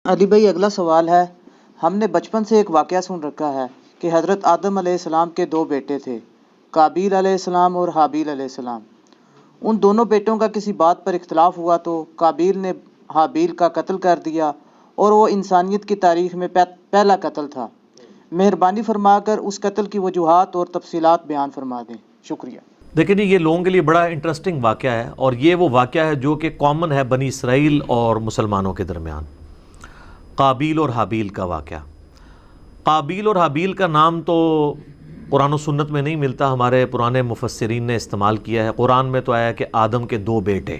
علی بھائی اگلا سوال ہے، ہم نے بچپن سے ایک واقعہ سن رکھا ہے کہ حضرت آدم علیہ السلام کے دو بیٹے تھے، قابیل علیہ السلام اور حابیل علیہ السلام۔ ان دونوں بیٹوں کا کسی بات پر اختلاف ہوا تو قابیل نے حابیل کا قتل کر دیا اور وہ انسانیت کی تاریخ میں پہلا قتل تھا۔ مہربانی فرما کر اس قتل کی وجوہات اور تفصیلات بیان فرما دیں، شکریہ۔ دیکھیں جی، یہ لوگوں کے لیے بڑا انٹرسٹنگ واقعہ ہے، اور یہ وہ واقعہ ہے جو کہ کامن ہے بنی اسرائیل اور مسلمانوں کے درمیان، قابیل اور حابیل کا واقعہ۔ قابیل اور حابیل کا نام تو قرآن و سنت میں نہیں ملتا، ہمارے پرانے مفسرین نے استعمال کیا ہے۔ قرآن میں تو آیا کہ آدم کے دو بیٹے،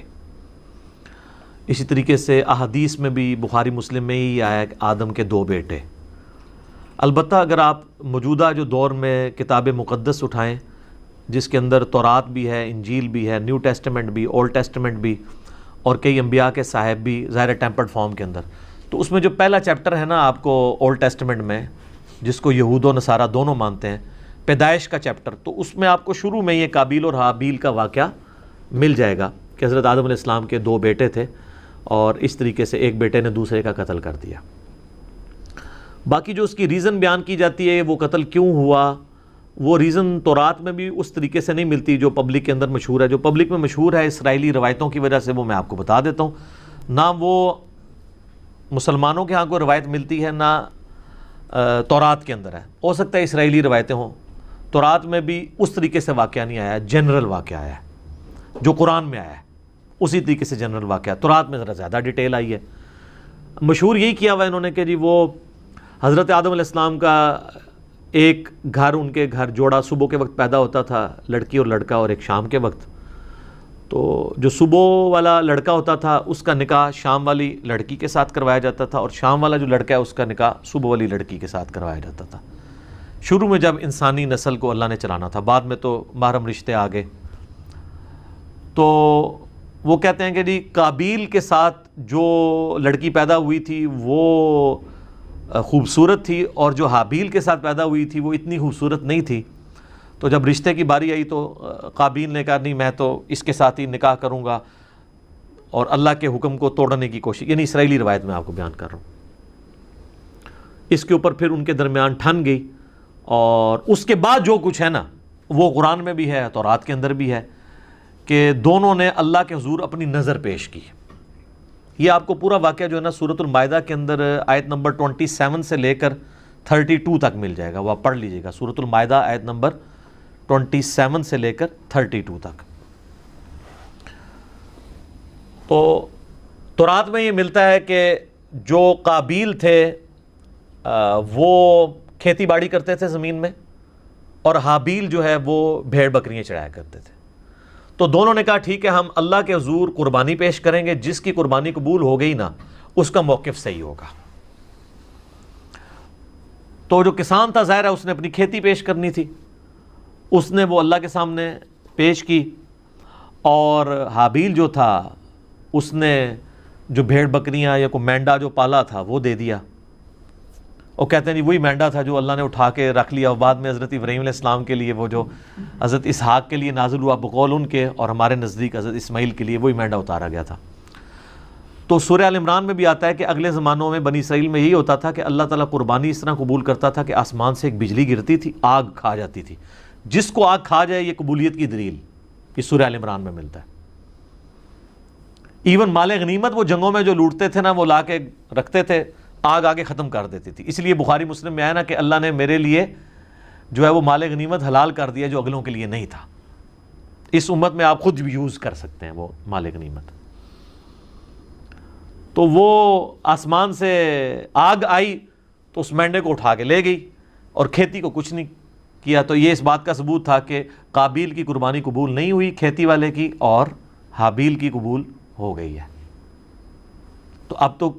اسی طریقے سے احادیث میں بھی بخاری مسلم میں ہی آیا کہ آدم کے دو بیٹے۔ البتہ اگر آپ موجودہ جو دور میں کتاب مقدس اٹھائیں، جس کے اندر تورات بھی ہے، انجیل بھی ہے، نیو ٹیسٹمنٹ بھی، اولڈ ٹیسٹمنٹ بھی، اور کئی انبیاء کے صاحب بھی ظاہر ٹیمپرڈ فارم کے اندر، تو اس میں جو پہلا چیپٹر ہے نا آپ کو اولڈ ٹیسٹمنٹ میں، جس کو یہود و نصارہ دونوں مانتے ہیں، پیدائش کا چیپٹر، تو اس میں آپ کو شروع میں یہ قابیل اور حابیل کا واقعہ مل جائے گا کہ حضرت آدم علیہ السلام کے دو بیٹے تھے، اور اس طریقے سے ایک بیٹے نے دوسرے کا قتل کر دیا۔ باقی جو اس کی ریزن بیان کی جاتی ہے وہ قتل کیوں ہوا، وہ ریزن تورات میں بھی اس طریقے سے نہیں ملتی جو پبلک کے اندر مشہور ہے۔ جو پبلک میں مشہور ہے اسرائیلی روایتوں کی وجہ سے وہ میں آپ کو بتا دیتا ہوں، نہ وہ مسلمانوں کے ہاں کوئی روایت ملتی ہے، نہ تورات کے اندر ہے۔ ہو سکتا ہے اسرائیلی روایتیں ہوں، تورات میں بھی اس طریقے سے واقعہ نہیں آیا ہے، جنرل واقعہ آیا ہے جو قرآن میں آیا ہے، اسی طریقے سے جنرل واقعہ۔ تورات میں ذرا زیادہ ڈیٹیل آئی ہے۔ مشہور یہی کیا ہوا انہوں نے کہ جی وہ حضرت آدم علیہ السلام کا ایک گھر، ان کے گھر جوڑا صبح کے وقت پیدا ہوتا تھا، لڑکی اور لڑکا، اور ایک شام کے وقت۔ تو جو صبح والا لڑکا ہوتا تھا اس کا نکاح شام والی لڑکی کے ساتھ کروایا جاتا تھا، اور شام والا جو لڑکا ہے اس کا نکاح صبح والی لڑکی کے ساتھ کروایا جاتا تھا، شروع میں جب انسانی نسل کو اللہ نے چلانا تھا۔ بعد میں تو محرم رشتے آ گئے۔ تو وہ کہتے ہیں کہ جی قابیل کے ساتھ جو لڑکی پیدا ہوئی تھی وہ خوبصورت تھی، اور جو حابیل کے ساتھ پیدا ہوئی تھی وہ اتنی خوبصورت نہیں تھی۔ تو جب رشتے کی باری آئی تو قابیل نے کہا نہیں، میں تو اس کے ساتھ ہی نکاح کروں گا، اور اللہ کے حکم کو توڑنے کی کوشش، یعنی اسرائیلی روایت میں آپ کو بیان کر رہا ہوں۔ اس کے اوپر پھر ان کے درمیان ٹھن گئی، اور اس کے بعد جو کچھ ہے نا وہ قرآن میں بھی ہے، تورات کے اندر بھی ہے، کہ دونوں نے اللہ کے حضور اپنی نظر پیش کی۔ یہ آپ کو پورا واقعہ جو ہے نا سورۃ المائدہ کے اندر آیت نمبر 27 سے لے کر 32 تک مل جائے گا، وہ آپ پڑھ لیجئے گا۔ سورۃ المائدہ آیت نمبر 27 سے لے کر 32 تک۔ تو تورات میں یہ ملتا ہے کہ جو قابیل تھے وہ کھیتی باڑی کرتے تھے زمین میں، اور حابیل جو ہے وہ بھیڑ بکریاں چڑھایا کرتے تھے۔ تو دونوں نے کہا ٹھیک ہے، ہم اللہ کے حضور قربانی پیش کریں گے، جس کی قربانی قبول ہو گئی نا اس کا موقف صحیح ہوگا۔ تو جو کسان تھا ظاہر ہے اس نے اپنی کھیتی پیش کرنی تھی، اس نے وہ اللہ کے سامنے پیش کی، اور حابیل جو تھا اس نے جو بھیڑ بکریاں یا کوئی مینڈا جو پالا تھا وہ دے دیا۔ وہ کہتے ہیں جی وہی مینڈا تھا جو اللہ نے اٹھا کے رکھ لیا، اور بعد میں حضرت ابراہیم علیہ السلام کے لیے وہ جو حضرت اسحاق کے لیے نازل ہوا بقول ان کے، اور ہمارے نزدیک حضرت اسماعیل کے لیے وہی مینڈا اتارا گیا تھا۔ تو سورہ آل عمران میں بھی آتا ہے کہ اگلے زمانوں میں بنی اسرائیل میں یہی ہوتا تھا کہ اللہ تعالیٰ قربانی اس طرح قبول کرتا تھا کہ آسمان سے ایک بجلی گرتی تھی، آگ کھا جاتی تھی۔ جس کو آگ کھا جائے یہ قبولیت کی دلیل، یہ سورہ آل عمران میں ملتا ہے۔ ایون مال غنیمت وہ جنگوں میں جو لوٹتے تھے نا وہ لا کے رکھتے تھے، آگ آگے ختم کر دیتی تھی۔ اس لیے بخاری مسلم میں آیا نا کہ اللہ نے میرے لیے جو ہے وہ مال غنیمت حلال کر دیا جو اگلوں کے لیے نہیں تھا۔ اس امت میں آپ خود بھی یوز کر سکتے ہیں وہ مال غنیمت۔ تو وہ آسمان سے آگ آئی تو اس مینڈے کو اٹھا کے لے گئی، اور کھیتی کو کچھ نہیں کیا۔ تو یہ اس بات کا ثبوت تھا کہ قابیل کی قربانی قبول نہیں ہوئی کھیتی والے کی، اور حابیل کی قبول ہو گئی ہے۔ تو اب تو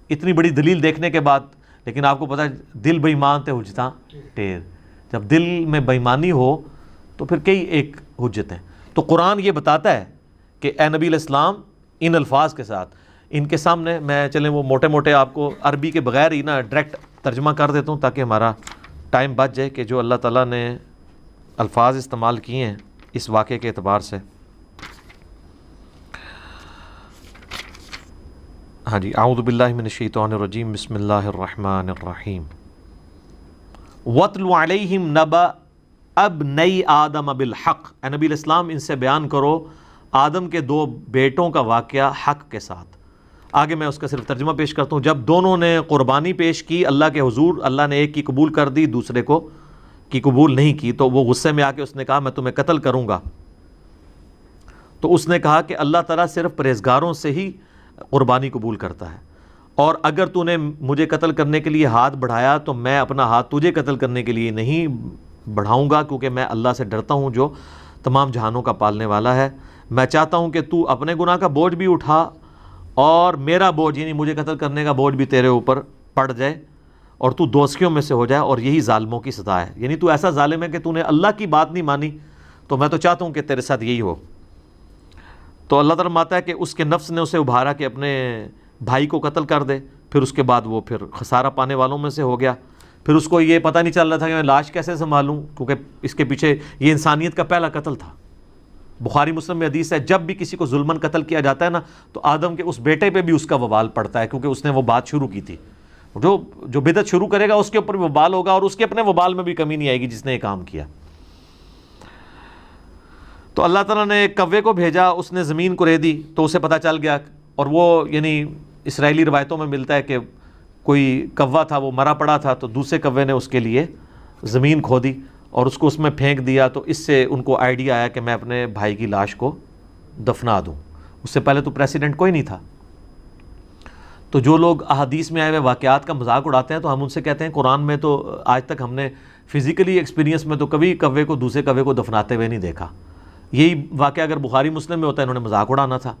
اتنی بڑی دلیل دیکھنے کے بعد، لیکن آپ کو پتہ ہے دل بے ایمان تے حجتاں ٹیر، جب دل میں بے ایمانی ہو تو پھر کئی ایک حجت ہیں۔ تو قرآن یہ بتاتا ہے کہ اے نبی علیہ السلام ان الفاظ کے ساتھ، ان کے سامنے میں چلیں وہ موٹے موٹے آپ کو عربی کے بغیر ہی نا ڈائریکٹ ترجمہ کر دیتا ہوں تاکہ ہمارا ٹائم بچ جائے، کہ جو اللہ تعالیٰ نے الفاظ استعمال کیے ہیں اس واقعے کے اعتبار سے۔ ہاں جی، اعوذ باللہ من الشیطان الرجیم، بسم اللہ الرحمن الرحیم۔ وَاتْلُ عَلَيْهِمْ نَبَأَ ابْنَيْ آدَمَ بِالْحَقِّ، اے نبی علیہ السلام ان سے بیان کرو آدم کے دو بیٹوں کا واقعہ حق کے ساتھ۔ آگے میں اس کا صرف ترجمہ پیش کرتا ہوں۔ جب دونوں نے قربانی پیش کی اللہ کے حضور، اللہ نے ایک کی قبول کر دی، دوسرے کو کی قبول نہیں کی، تو وہ غصے میں آ کے اس نے کہا میں تمہیں قتل کروں گا۔ تو اس نے کہا کہ اللہ تعالیٰ صرف پرہیزگاروں سے ہی قربانی قبول کرتا ہے، اور اگر تو نے مجھے قتل کرنے کے لیے ہاتھ بڑھایا تو میں اپنا ہاتھ تجھے قتل کرنے کے لیے نہیں بڑھاؤں گا، کیونکہ میں اللہ سے ڈرتا ہوں جو تمام جہانوں کا پالنے والا ہے۔ میں چاہتا ہوں کہ تو اپنے گناہ کا بوجھ بھی اٹھا اور میرا بوجھ یعنی مجھے قتل کرنے کا بوجھ بھی تیرے اوپر پڑ جائے، اور تو دوزخیوں میں سے ہو جائے، اور یہی ظالموں کی سزا ہے۔ یعنی تو ایسا ظالم ہے کہ تو نے اللہ کی بات نہیں مانی، تو میں تو چاہتا ہوں کہ تیرے ساتھ یہی ہو۔ تو اللہ تعالیٰ فرماتا ہے کہ اس کے نفس نے اسے ابھارا کہ اپنے بھائی کو قتل کر دے، پھر اس کے بعد وہ پھر خسارہ پانے والوں میں سے ہو گیا۔ پھر اس کو یہ پتہ نہیں چل رہا تھا کہ میں لاش کیسے سنبھالوں، کیونکہ اس کے پیچھے یہ انسانیت کا پہلا قتل تھا۔ بخاری مسلم میں حدیث ہے جب بھی کسی کو ظلماً قتل کیا جاتا ہے نا، تو آدم کے اس بیٹے پہ بھی اس کا وبال پڑتا ہے، کیونکہ اس نے وہ بات شروع کی تھی۔ جو بدعت شروع کرے گا اس کے اوپر بھی وبال ہوگا، اور اس کے اپنے وبال میں بھی کمی نہیں آئے گی جس نے یہ کام کیا۔ تو اللہ تعالیٰ نے ایک کوے کو بھیجا، اس نے زمین کو ریدی تو اسے پتہ چل گیا، اور وہ یعنی اسرائیلی روایتوں میں ملتا ہے کہ کوئی کوا تھا وہ مرا پڑا تھا، تو دوسرے کوے نے اس کے لیے زمین کھودی اور اس کو اس میں پھینک دیا، تو اس سے ان کو آئیڈیا آیا کہ میں اپنے بھائی کی لاش کو دفنا دوں۔ اس سے پہلے تو پریسیڈنٹ کوئی نہیں تھا۔ تو جو لوگ احادیث میں آئے ہوئے واقعات کا مذاق اڑاتے ہیں تو ہم ان سے کہتے ہیں قرآن میں تو آج تک ہم نے فزیکلی ایکسپیرینس میں تو کبھی کوے کو دوسرے کوے کو دفناتے ہوئے نہیں دیکھا۔ یہی واقعہ اگر بخاری مسلم میں ہوتا ہے انہوں نے مذاق اڑانا تھا،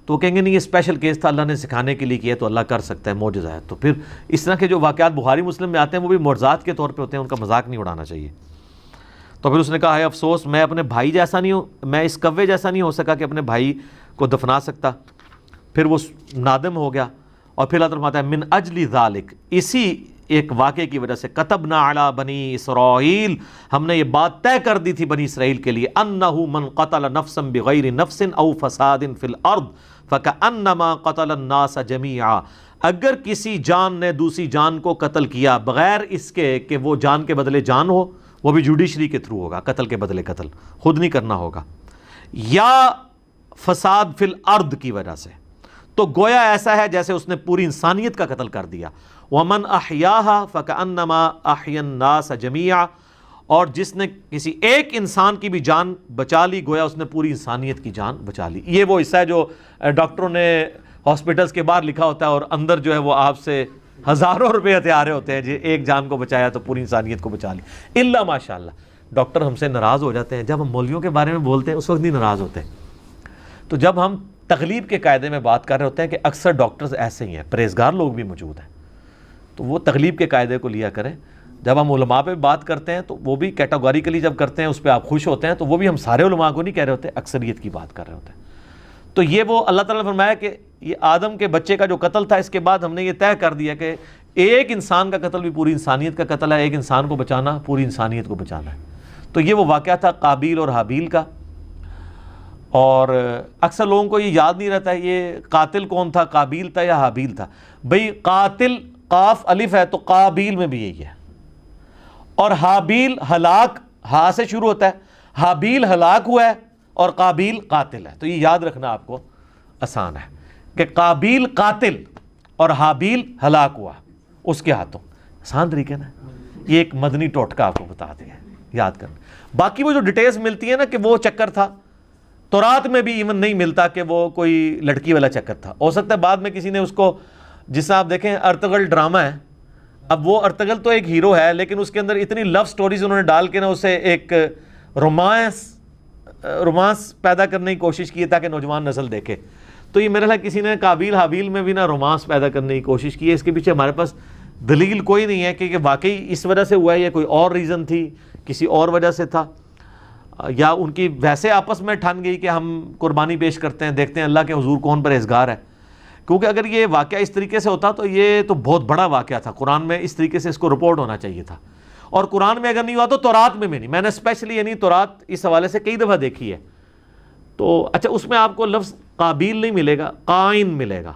تو وہ کہیں گے نہیں یہ اسپیشل کیس تھا، اللہ نے سکھانے کے لیے کیا تو اللہ کر سکتا ہے، معجزہ ہے۔ تو پھر اس طرح کے جو واقعات بخاری مسلم میں آتے ہیں وہ بھی معجزات کے طور پہ ہوتے ہیں، ان کا مذاق نہیں اڑانا چاہیے۔ تو پھر اس نے کہا ہے افسوس میں اپنے بھائی جیسا نہیں ہوں، میں اس کوے جیسا نہیں ہو سکا کہ اپنے بھائی کو دفنا سکتا۔ پھر وہ نادم ہو گیا، اور پھر اللہ تعالیٰ فرماتا ہے من اجل ذالک، اسی ایک واقعے کی وجہ سے کتبنا علی بنی اسرائیل، ہم نے یہ بات طے کر دی تھی بنی اسرائیل کے لیے، انہ من قتل نفسا بغیر نفس او فساد فی الارض فکأنما قتل الناس جمیعا، اگر کسی جان نے دوسری جان کو قتل کیا بغیر اس کے کہ وہ جان کے بدلے جان ہو، وہ بھی جوڈیشری کے تھرو ہوگا، قتل کے بدلے قتل خود نہیں کرنا ہوگا، یا فساد فی الارض کی وجہ سے، تو گویا ایسا ہے جیسے اس نے پوری انسانیت کا قتل کر دیا۔ وَمَنْ أَحْيَاهَا فَكَأَنَّمَا أَحْيَا النَّاسَ جَمِيعًا، اور جس نے کسی ایک انسان کی بھی جان بچا لی گویا اس نے پوری انسانیت کی جان بچا لی۔ یہ وہ حصہ ہے جو ڈاکٹروں نے ہاسپٹلس کے باہر لکھا ہوتا ہے، اور اندر جو ہے وہ آپ سے ہزاروں روپے ہتھیارے ہوتے ہیں جی ایک جان کو بچایا تو پوری انسانیت کو بچا لی۔ اللہ ماشاء اللہ ڈاکٹر ہم سے ناراض ہو جاتے ہیں، جب ہم مولویوں کے بارے میں بولتے ہیں اس وقت نہیں ناراض ہوتے، تو جب ہم تغلیب کے قاعدے میں بات کر رہے ہوتے ہیں کہ اکثر ڈاکٹرز ایسے ہی ہیں، پرہیزگار لوگ بھی موجود ہیں، تو وہ تغلیب کے قاعدے کو لیا کریں۔ جب ہم علماء پہ بات کرتے ہیں تو وہ بھی کیٹاگوریکلی جب کرتے ہیں اس پہ آپ خوش ہوتے ہیں، تو وہ بھی ہم سارے علماء کو نہیں کہہ رہے ہوتے، اکثریت کی بات کر رہے ہوتے ہیں۔ تو یہ وہ اللہ تعالیٰ نے فرمایا کہ یہ آدم کے بچے کا جو قتل تھا، اس کے بعد ہم نے یہ طے کر دیا کہ ایک انسان کا قتل بھی پوری انسانیت کا قتل ہے، ایک انسان کو بچانا پوری انسانیت کو بچانا ہے۔ تو یہ وہ واقعہ تھا قابیل اور حابیل کا، اور اکثر لوگوں کو یہ یاد نہیں رہتا ہے یہ قاتل کون تھا، قابیل تھا یا حابیل تھا۔ بھئی قاتل قاف الف ہے تو قابیل میں بھی یہی ہے، اور حابیل ہلاک ہا سے شروع ہوتا ہے، حابیل ہلاک ہوا ہے اور قابیل قاتل ہے۔ تو یہ یاد رکھنا آپ کو آسان ہے کہ قابیل قاتل اور حابیل ہلاک ہوا اس کے ہاتھوں، آسان طریقے نا۔ یہ ایک مدنی ٹوٹکا آپ کو بتا دیا یاد کرنا۔ باقی وہ جو ڈیٹیلز ملتی ہیں نا کہ وہ چکر تھا، تورات میں بھی ایون نہیں ملتا کہ وہ کوئی لڑکی والا چکر تھا، ہو سکتا ہے بعد میں کسی نے اس کو، جس سے آپ دیکھیں ارطغرل ڈرامہ ہے، اب وہ ارطغرل تو ایک ہیرو ہے لیکن اس کے اندر اتنی لو سٹوریز انہوں نے ڈال کے نا اسے ایک رومانس پیدا کرنے کی کوشش کی ہے تاکہ نوجوان نسل دیکھے۔ تو یہ میرے خیال کسی نے قابیل حابیل میں بھی نا رومانس پیدا کرنے کی کوشش کی ہے، اس کے پیچھے ہمارے پاس دلیل کوئی نہیں ہے کہ واقعی اس وجہ سے ہوا ہے یا کوئی اور ریزن تھی، کسی اور وجہ سے تھا، یا ان کی ویسے آپس میں ٹھن گئی کہ ہم قربانی پیش کرتے ہیں، دیکھتے ہیں اللہ کے حضور کون پرہیزگار ہے۔ کیونکہ اگر یہ واقعہ اس طریقے سے ہوتا تو یہ تو بہت بڑا واقعہ تھا، قرآن میں اس طریقے سے اس کو رپورٹ ہونا چاہیے تھا، اور قرآن میں اگر نہیں ہوا تو تورات میں بھی نہیں۔ میں نے اسپیشلی یعنی تورات اس حوالے سے کئی دفعہ دیکھی ہے، تو اچھا اس میں آپ کو لفظ قابیل نہیں ملے گا، قائن ملے گا،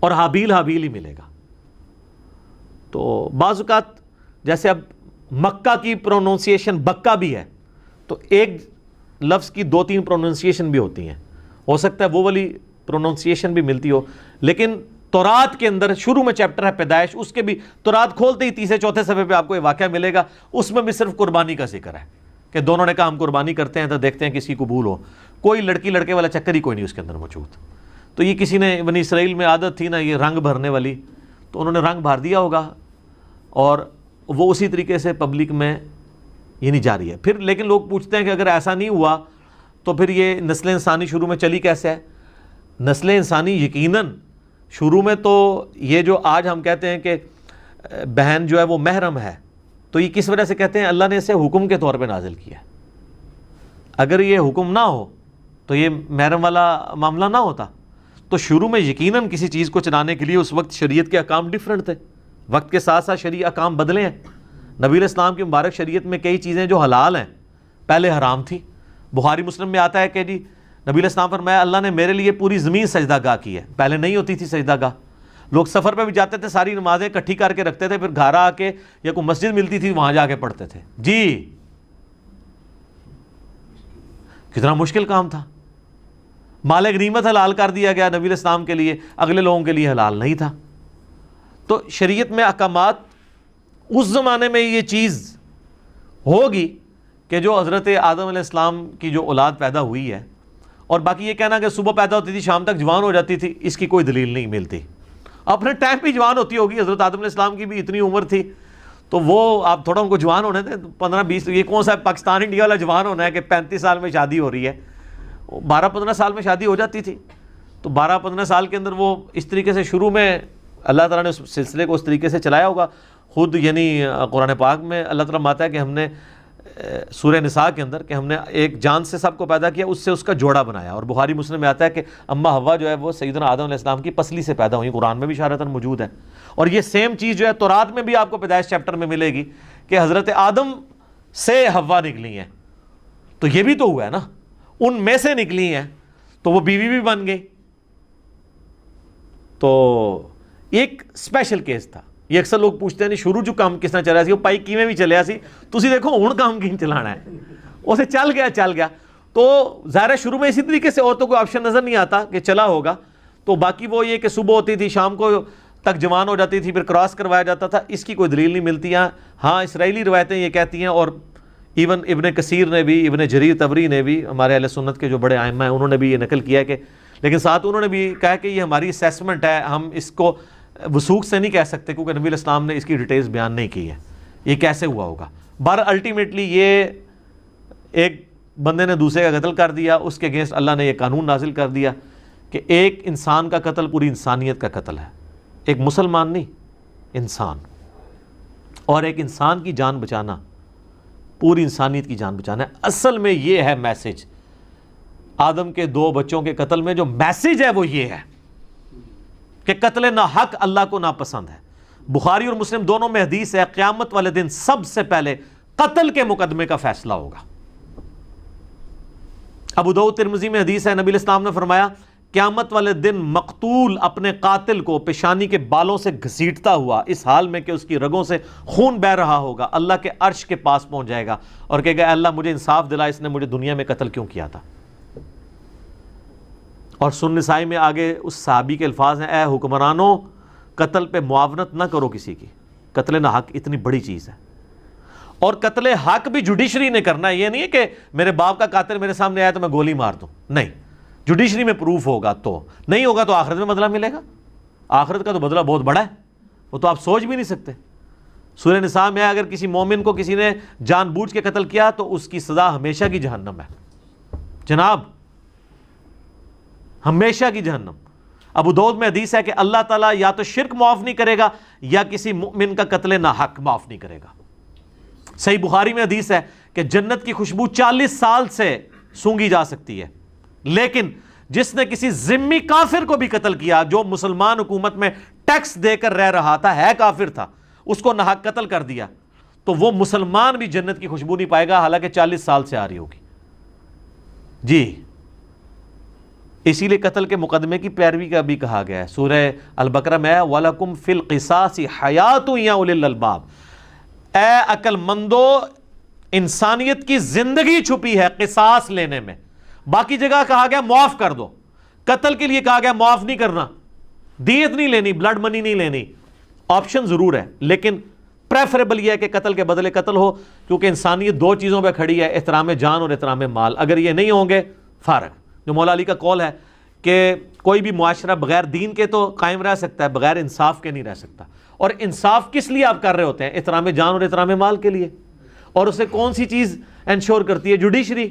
اور حابیل حابیل ہی ملے گا. تو بعض اوقات جیسے اب مکہ کی پروننسیشن بکہ بھی ہے, تو ایک لفظ کی 2-3 پروننسیشن بھی ہوتی ہیں, ہو سکتا ہے وہ والی پروننسیشن بھی ملتی ہو. لیکن تورات کے اندر شروع میں چیپٹر ہے پیدائش, اس کے بھی تورات کھولتے ہی 3-4 صفحے پہ آپ کو یہ واقعہ ملے گا, اس میں بھی صرف قربانی کا ذکر ہے کہ دونوں نے کہا ہم قربانی کرتے ہیں تو دیکھتے ہیں کس کی قبول ہو. کوئی لڑکی لڑکے والا چکر ہی کوئی نہیں اس کے اندر موجود. تو یہ کسی نے بنی اسرائیل میں عادت تھی نا یہ رنگ بھرنے والی, تو انہوں نے رنگ بھر دیا ہوگا اور وہ اسی طریقے سے پبلک میں یہ نہیں جاری ہے. پھر لیکن لوگ پوچھتے ہیں کہ اگر ایسا نہیں ہوا تو پھر یہ نسل انسانی شروع میں چلی کیسے ہے؟ نسل انسانی یقیناً شروع میں تو یہ جو آج ہم کہتے ہیں کہ بہن جو ہے وہ محرم ہے, تو یہ کس وجہ سے کہتے ہیں؟ اللہ نے اسے حکم کے طور پہ نازل کیا ہے. اگر یہ حکم نہ ہو تو یہ محرم والا معاملہ نہ ہوتا. تو شروع میں یقیناً کسی چیز کو چلانے کے لیے اس وقت شریعت کے احکام ڈیفرنٹ تھے, وقت کے ساتھ ساتھ شرعی احکام بدلے ہیں. نبی علیہ السلام کی مبارک شریعت میں کئی چیزیں جو حلال ہیں پہلے حرام تھی. بخاری مسلم میں آتا ہے کہ جی نبی علیہ السلام فرمایا اللہ نے میرے لیے پوری زمین سجدہ گاہ کی ہے, پہلے نہیں ہوتی تھی سجدہ گاہ. لوگ سفر پہ بھی جاتے تھے, ساری نمازیں اکٹھی کر کے رکھتے تھے, پھر گھر آ کے یا کوئی مسجد ملتی تھی وہاں جا کے پڑھتے تھے. جی کتنا مشکل کام تھا. مال غنیمت حلال کر دیا گیا نبی علیہ السلام کے لیے, اگلے لوگوں کے لیے حلال نہیں تھا. تو شریعت میں احکامات اس زمانے میں یہ چیز ہوگی کہ جو حضرت آدم علیہ السلام کی جو اولاد پیدا ہوئی ہے, اور باقی یہ کہنا کہ صبح پیدا ہوتی تھی شام تک جوان ہو جاتی تھی, اس کی کوئی دلیل نہیں ملتی. اپنے ٹائم پہ جوان ہوتی ہوگی, حضرت آدم علیہ السلام کی بھی اتنی عمر تھی, تو وہ آپ تھوڑا ان کو جوان ہونے تھے 15-20. یہ کون سا پاکستان انڈیا والا جوان ہونا ہے کہ 35 سال میں شادی ہو رہی ہے؟ 12-15 سال میں شادی ہو جاتی تھی. تو 12-15 سال کے اندر وہ اس طریقے سے شروع میں اللہ تعالیٰ نے اس سلسلے کو اس طریقے سے چلایا ہوگا. خود یعنی قرآن پاک میں اللہ تعالیٰ ماتا ہے کہ ہم نے سورہ نساء کے اندر کہ ہم نے ایک جان سے سب کو پیدا کیا, اس سے اس کا جوڑا بنایا. اور بخاری مسلم میں آتا ہے کہ اماں حوا جو ہے وہ سیدنا آدم علیہ السلام کی پسلی سے پیدا ہوئی, قرآن میں بھی اشارتاً موجود ہے. اور یہ سیم چیز جو ہے تورات میں بھی آپ کو پیدائش چیپٹر میں ملے گی کہ حضرت آدم سے حوا نکلی ہیں. تو یہ بھی تو ہوا ہے نا, ان میں سے نکلی ہیں تو وہ بیوی بھی بن گئی. تو ایک اسپیشل کیس تھا. یہ اکثر لوگ پوچھتے ہیں نہیں شروع جو کام کس طرح چلیا سی, وہ پائی کیویں بھی چلیا سی, تسی دیکھو ہن کام کی چلانا ہے, اسے چل گیا. تو ظاہر ہے شروع میں اسی طریقے سے عورتوں کو آپشن نظر نہیں آتا کہ چلا ہوگا. تو باقی وہ یہ کہ صبح ہوتی تھی شام کو تک جوان ہو جاتی تھی, پھر کراس کروایا جاتا تھا, اس کی کوئی دلیل نہیں ملتی. ہاں اسرائیلی روایتیں یہ کہتی ہیں, اور ایون ابن کثیر نے بھی, ابن جریر طبری نے بھی, ہمارے اہل سنت کے جو بڑے ائمہ ہیں انہوں نے بھی یہ نقل کیا کہ, لیکن ساتھ انہوں نے بھی کہا کہ یہ ہماری اسیسمنٹ ہے, ہم اس کو وثوق سے نہیں کہہ سکتے کیونکہ نبی علیہ السلام نے اس کی ڈیٹیلز بیان نہیں کی ہے یہ کیسے ہوا ہوگا. الٹیمیٹلی یہ ایک بندے نے دوسرے کا قتل کر دیا, اس کے اگینسٹ اللہ نے یہ قانون نازل کر دیا کہ ایک انسان کا قتل پوری انسانیت کا قتل ہے, ایک مسلمان نہیں انسان, اور ایک انسان کی جان بچانا پوری انسانیت کی جان بچانا ہے. اصل میں یہ ہے میسج آدم کے 2 بچوں کے قتل میں, جو میسج ہے وہ یہ ہے کہ قتل نہ حق اللہ کو ناپسند ہے. بخاری اور مسلم دونوں میں حدیث ہے قیامت والے دن سب سے پہلے قتل کے مقدمے کا فیصلہ ہوگا. ابو داؤد ترمذی میں حدیث ہے نبی علیہ السلام نے فرمایا قیامت والے دن مقتول اپنے قاتل کو پیشانی کے بالوں سے گھسیٹتا ہوا اس حال میں کہ اس کی رگوں سے خون بہہ رہا ہوگا, اللہ کے عرش کے پاس پہنچ جائے گا اور کہے گا اللہ مجھے انصاف دلا, اس نے مجھے دنیا میں قتل کیوں کیا تھا. اور سنن نسائی میں آگے اس صحابی کے الفاظ ہیں, اے حکمرانوں قتل پہ معاونت نہ کرو کسی کی, قتل نہ حق اتنی بڑی چیز ہے. اور قتل حق بھی جوڈیشری نے کرنا ہے, یہ نہیں ہے کہ میرے باپ کا قاتل میرے سامنے آیا تو میں گولی مار دوں, نہیں, جوڈیشری میں پروف ہوگا, تو نہیں ہوگا تو آخرت میں بدلہ ملے گا. آخرت کا تو بدلہ بہت بڑا ہے, وہ تو آپ سوچ بھی نہیں سکتے. سورہ نساء میں اگر کسی مومن کو کسی نے جان بوجھ کے قتل کیا تو اس کی سزا ہمیشہ کی جہنم ہے جناب, ہمیشہ کی جہنم. ابو داؤد میں حدیث ہے کہ اللہ تعالیٰ یا تو شرک معاف نہیں کرے گا یا کسی مؤمن کا قتل ناحق معاف نہیں کرے گا. صحیح بخاری میں حدیث ہے کہ جنت کی خوشبو 40 سال سے سونگی جا سکتی ہے, لیکن جس نے کسی ذمی کافر کو بھی قتل کیا جو مسلمان حکومت میں ٹیکس دے کر رہ رہا تھا, ہے کافر تھا, اس کو ناحق قتل کر دیا تو وہ مسلمان بھی جنت کی خوشبو نہیں پائے گا حالانکہ 40 سال سے آ رہی ہوگی. جی اسی لیے قتل کے مقدمے کی پیروی کا بھی کہا گیا ہے. سورہ البقرہ میں وَلَكُمْ فِي الْقِصَاصِ حَيَاتٌ يَا أُولِي الْأَلْبَابِ، اے عقل مندو انسانیت کی زندگی چھپی ہے قصاص لینے میں. باقی جگہ کہا گیا معاف کر دو، قتل کے لیے کہا گیا معاف نہیں کرنا، دیت نہیں لینی، بلڈ منی نہیں لینی. آپشن ضرور ہے لیکن پریفریبل یہ ہے کہ قتل کے بدلے قتل ہو، کیونکہ انسانیت دو چیزوں پہ کھڑی ہے، احترام جان اور احترام مال. اگر یہ نہیں ہوں گے فارغ. جو مولا علی کا قول ہے کہ کوئی بھی معاشرہ بغیر دین کے تو قائم رہ سکتا ہے، بغیر انصاف کے نہیں رہ سکتا. اور انصاف کس لیے آپ کر رہے ہوتے ہیں؟ احترام جان اور احترام مال کے لیے. اور اسے کون سی چیز انشور کرتی ہے؟ جوڈیشری.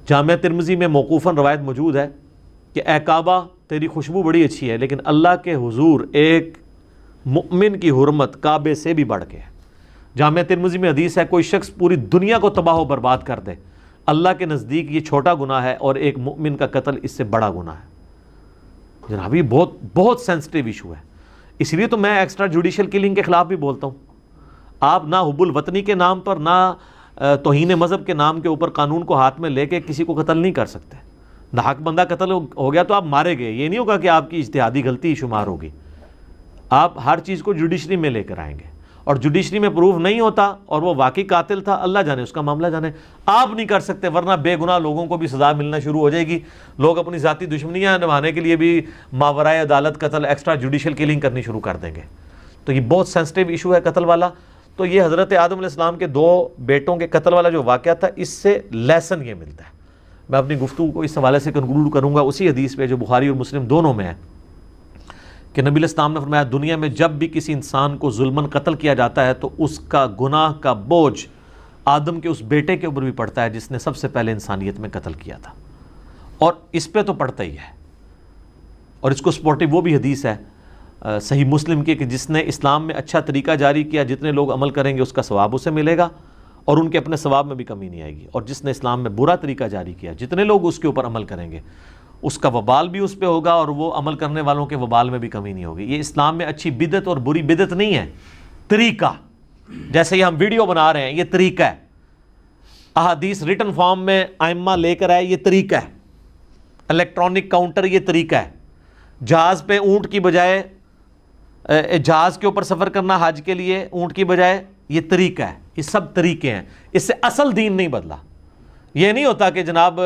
جامعہ ترمذی میں موقوفاً روایت موجود ہے کہ اے کعبہ تیری خوشبو بڑی اچھی ہے، لیکن اللہ کے حضور ایک مؤمن کی حرمت کعبے سے بھی بڑھ کے ہے. جامعہ ترمذی میں حدیث ہے کوئی شخص پوری دنیا کو تباہ و برباد کر دے، اللہ کے نزدیک یہ چھوٹا گناہ ہے اور ایک مؤمن کا قتل اس سے بڑا گناہ ہے. جناب یہ بہت بہت سینسٹیو ایشو ہے. اس لیے تو میں ایکسٹرا جوڈیشل کلنگ کے خلاف بھی بولتا ہوں. آپ نہ حب الوطنی کے نام پر نہ توہین مذہب کے نام کے اوپر قانون کو ہاتھ میں لے کے کسی کو قتل نہیں کر سکتے. ناحق بندہ قتل ہو گیا تو آپ مارے گئے، یہ نہیں ہوگا کہ آپ کی اجتہادی غلطی شمار ہوگی. آپ ہر چیز کو جوڈیشری میں لے کر آئیں گے، اور جوڈیشری میں پروف نہیں ہوتا اور وہ واقعی قاتل تھا، اللہ جانے اس کا معاملہ جانے. آپ نہیں کر سکتے، ورنہ بے گناہ لوگوں کو بھی سزا ملنا شروع ہو جائے گی. لوگ اپنی ذاتی دشمنیاں نبھانے کے لیے بھی ماورائے عدالت قتل، ایکسٹرا جوڈیشل کلنگ کرنی شروع کر دیں گے. تو یہ بہت سینسٹیو ایشو ہے قتل والا. تو یہ حضرت آدم علیہ السلام کے دو بیٹوں کے قتل والا جو واقعہ تھا، اس سے لیسن یہ ملتا ہے. میں اپنی گفتگو کو اس حوالے سے کنکلوڈ کروں گا اسی حدیث پہ جو بخاری اور مسلم دونوں میں ہے کہ نبی علیہ السلام نے فرمایا دنیا میں جب بھی کسی انسان کو ظلماً قتل کیا جاتا ہے تو اس کا گناہ کا بوجھ آدم کے اس بیٹے کے اوپر بھی پڑتا ہے جس نے سب سے پہلے انسانیت میں قتل کیا تھا. اور اس پہ تو پڑتا ہی ہے. اور اس کو سپورٹو وہ بھی حدیث ہے صحیح مسلم کی کہ جس نے اسلام میں اچھا طریقہ جاری کیا، جتنے لوگ عمل کریں گے اس کا ثواب اسے ملے گا اور ان کے اپنے ثواب میں بھی کمی نہیں آئے گی. اور جس نے اسلام میں برا طریقہ جاری کیا، جتنے لوگ اس کے اوپر عمل کریں گے اس کا وبال بھی اس پہ ہوگا اور وہ عمل کرنے والوں کے وبال میں بھی کمی نہیں ہوگی. یہ اسلام میں اچھی بدعت اور بری بدعت نہیں ہے، طریقہ. جیسے یہ ہم ویڈیو بنا رہے ہیں یہ طریقہ ہے، احادیث ریٹن فارم میں ائمہ لے کر آئے یہ طریقہ ہے، الیکٹرانک کاؤنٹر یہ طریقہ ہے، جہاز پہ اونٹ کی بجائے جہاز کے اوپر سفر کرنا حج کے لیے اونٹ کی بجائے یہ طریقہ ہے. یہ سب طریقے ہیں، اس سے اصل دین نہیں بدلا. یہ نہیں ہوتا کہ جناب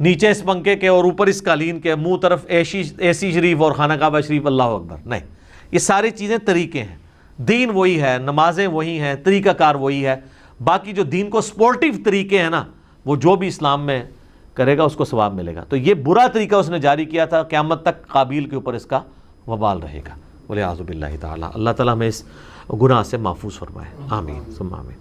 نیچے اس پنکھے کے اور اوپر اس قالین کے، منہ طرف اے سی شریف اور خانہ کعبہ شریف، اللہ اکبر. نہیں، یہ ساری چیزیں طریقے ہیں. دین وہی ہے، نمازیں وہی ہیں، طریقہ کار وہی ہے. باقی جو دین کو سپورٹیو طریقے ہیں نا، وہ جو بھی اسلام میں کرے گا اس کو ثواب ملے گا. تو یہ برا طریقہ اس نے جاری کیا تھا، قیامت تک قابیل کے اوپر اس کا وبال رہے گا. والعیاذ باللہ تعالی. اللہ تعالیٰ ہمیں اس گناہ سے محفوظ فرمائے. آمین ثم آمین.